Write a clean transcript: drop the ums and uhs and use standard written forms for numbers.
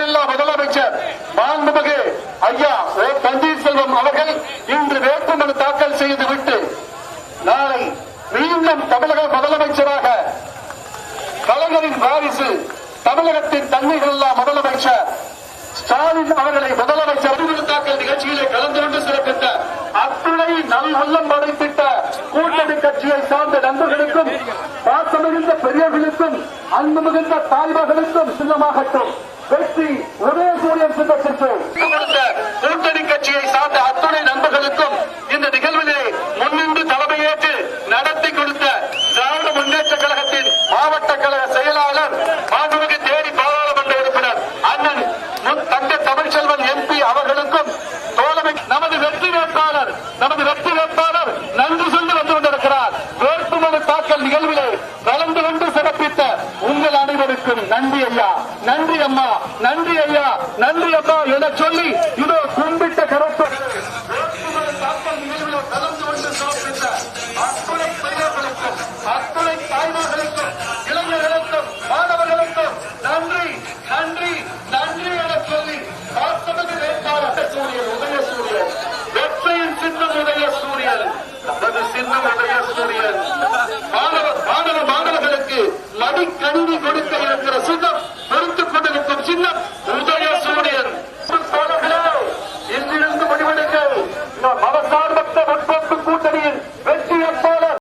மாநில முதலமைச்சர் மாண்புமிகு ஐயா ஓ பன்னீர்செல்வம் அவர்கள் இன்று வேட்புமனு தாக்கல் செய்துவிட்டு நாளை மீண்டும் தமிழக முதலமைச்சராக கலைஞரின் வாரிசு தமிழகத்தின் தன்மைகளா முதலமைச்சர் ஸ்டாலின் அவர்களை முதலமைச்சர் தாக்கல் நிகழ்ச்சியிலே கலந்து கொண்டு சிறப்பித்த அத்துணை நல்லம் படைத்திட்ட கூட்டணி கட்சியை சார்ந்த நண்பர்களுக்கும் பாசமிகுந்த பெரியவர்களுக்கும் அன்பு மிகுந்த தாய்மகளுக்கும் சின்னமாகட்டும் வெற்றி உதயசூரியன் சின்னத்திற்கு கூட்டணி கட்சியை சார்ந்த அத்துணை நண்பர்களுக்கும் இந்த நிகழ்விலே முன்னின்று தலைமையேற்று நடத்தி கொடுத்த திராவிட முன்னேற்ற கழகத்தின் மாவட்ட கழக செயலாளர் மாண்புமிகு தேனி பாராளுமன்ற உறுப்பினர் அண்ணன் தங்க தமிழ்ச்செல்வன் எம்பி அவர்களுக்கும் தோழமை நமது வெற்றி வேட்பாளர் நன்றி சொல்லி வந்து கொண்டிருக்கிறார். வேட்புமனு தாக்கல் நிகழ்விலே கலந்து கொண்டு சிறப்பித்த உங்கள் அனைவருக்கும் நன்றி ஐயா, நன்றி அம்மா, நன்றி ஐயா, நன்றி அம்மா என சொல்லி இதோ கும்பிட்ட கருத்து வேட்புமனு தாக்கல் நிகழ்விலே கலந்து கொண்டு சிறப்பித்த அத்துணை பெரியவர்களுக்கும் அத்துணை தாய்மார்களுக்கும் இளைஞர்களுக்கும் மாணவர்களுக்கும் நன்றி நன்றி நன்றி என சொல்லி வாசமிகு வேட்பாளர் சூரியன் உதயசூரியன் வெற்றியின் சின்னம் உதயசூரியன் நமது சின்னம் உதயசூரியன் மாணவர்களுக்கு மடிக்கணினி கொடு